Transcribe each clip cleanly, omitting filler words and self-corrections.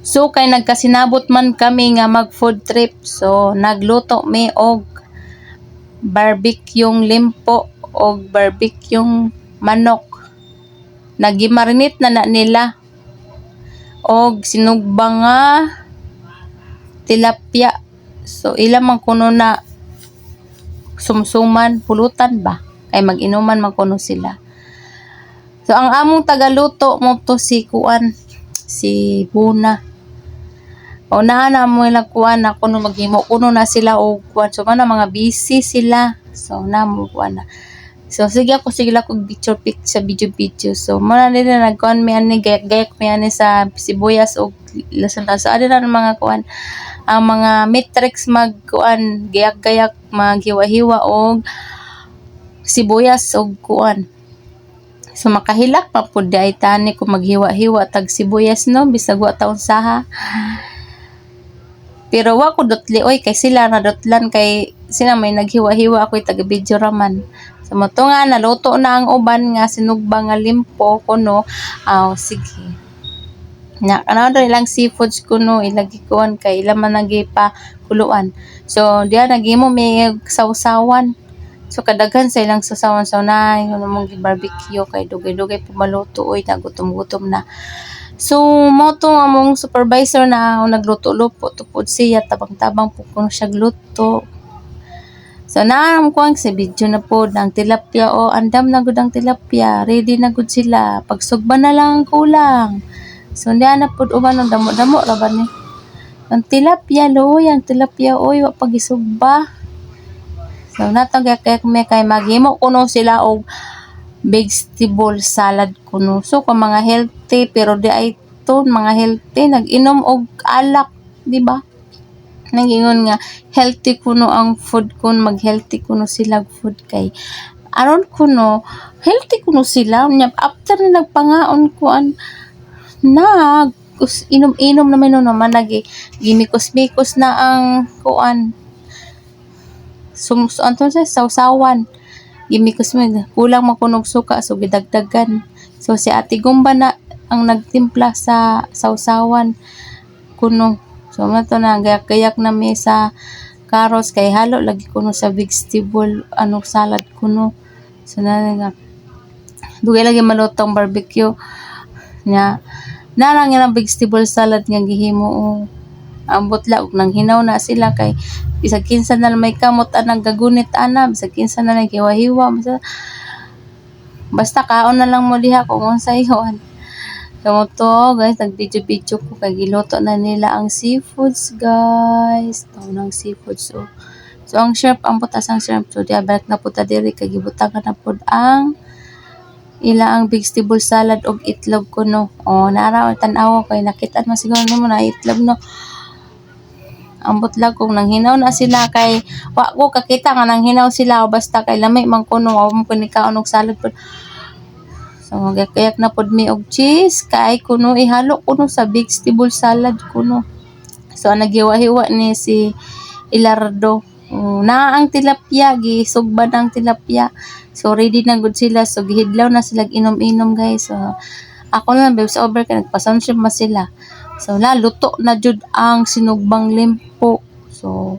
So kay nagkasinabot man kami nga mag food trip. So nagluto mi og barbecue limpo og barbecue manok. Nagimarinate na nila og sinugbang nga tilapia. So ilang man kuno na sumsuman pulutan ba kay mag-inuman man kuno sila. So ang among tagaluto mo to si Buna. O na mo ilang kuan na kuno maghimo kuno na sila og kuan. So man mga busy sila. So na mo kuan na. So sige ko picture sa video. So muna nila nagkuan mi ani gayak mi ani sa sibuyas og lasanta. So ada na mga kuan ang mga matrix magkuan gayak maghiwa-hiwa og sibuyas og kuan. So makahilak pa pud ay tani ko maghiwa-hiwa tag sibuyas no bisag wa taon saha. Pero wa ko dotli oy kay sila na dotlan kay sila may naghiwa-hiwa ako taga video raman. So mo to nga naluto na ang uban nga sinugbang nga limpo kuno. Sige. Na kanang ilang seafoods kuno ilagi kuan kay ila man nagipa kuluan. So diya nagimo may sausawan. So kadaghan sa ilang sausawan sa unay mong barbecue kay dugay-dugay pumaluto oy nagutom-gutom na. So mo to among supervisor na nagluto-luto tupod siya tabang-tabang po kuno siya gluto. So naam ko ang sa video na po ng tilapia andam na gud ang tilapia ready na gud sila pagsugba na lang ang kulang. So ndiya na pud uban ng damo-damo ra ba ni ang tilapia oy wa pagisugba. So natong kay maghimo kuno sila og vegetable salad kuno. So kung mga healthy pero di ay to mga healthy nag-inom og alak, di ba? Nagingon nga healthy kuno ang food kun mag-healthy kuno sila food kay aron kuno healthy kuno sila nya after na nagpangaon kuan inom naman naman gimikos-mikos na ang kuan anto sa sausawan gimikos mo kulang makunog suka so gidagdagan. So si Ate Gumba na ang nagtimpla sa sausawan kuno. So mato na gayak na mi sa karos kay halo lagi kuno sa vegetable salad kuno. So na nga dugay lagi malutong barbecue nya narang nga vegetable salad nga gihimo ambot la og nang hinaw na sila kay bisag kinsa na may kamot anang gagunit bisag kinsa na hiwa-hiwa basta kaon na lang mo diha kung unsay yon. So to guys nag-video ko kay giluto na nila ang seafoods guys. Ng seafoods so ang shrimp ang butas ang shrimp so diya balik na puta diri kay gibutangan na pud ang ang vegetable salad og itlog kuno. Nara tan-aw kay nakita man siguro nimo na itlog no. Ambot lang kung nanghinaw na sila kay wa ko kakita nga nanghinaw sila basta kay lamay man kuno wa mo kunikaon og salad pud. So magkayak na pud mi og cheese kay kuno ihalo kuno sa vegetable salad kuno. So naghiwa-hiwa ni si Ilardo. Na ang tilapia gisugban ang tilapia. So ready na gud sila so gihidlaw na sila inom-inom guys. So ako lang sa over kay nagpasensya ma sila. So luto na jud ang sinugbang limpo. So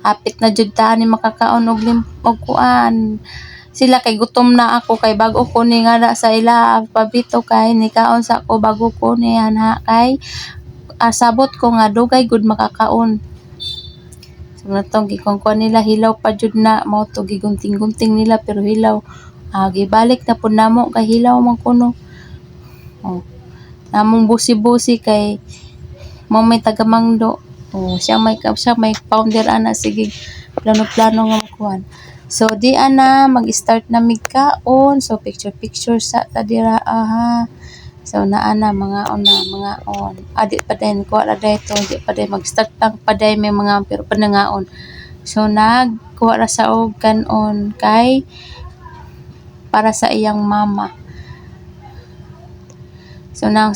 hapit na jud ta ni makakaon og limpo kuan. Sila kay gutom na ako kay bago ko ni nga sa ila pabito kay ni kaon sa ako bago ko ni ana kay sabot ko nga dugay gud makakaon. So natong gikongkon nila hilaw pa jud na mao to gigunting-gunting nila pero hilaw. Gibalik na pud namo kay hilaw man kuno. Namong busi-busi kay mo may tagamangdo. Siya may founder ana sige plano-plano nga kuan. So di ana mag-start na migkaon. So picture sa tadira So naana mga on. Adi pa din ko ala dayto di pa din mag-start lang pa din may mga pero panangaon. So nagkuha ra sa og kanon kay para sa iyang mama. So nang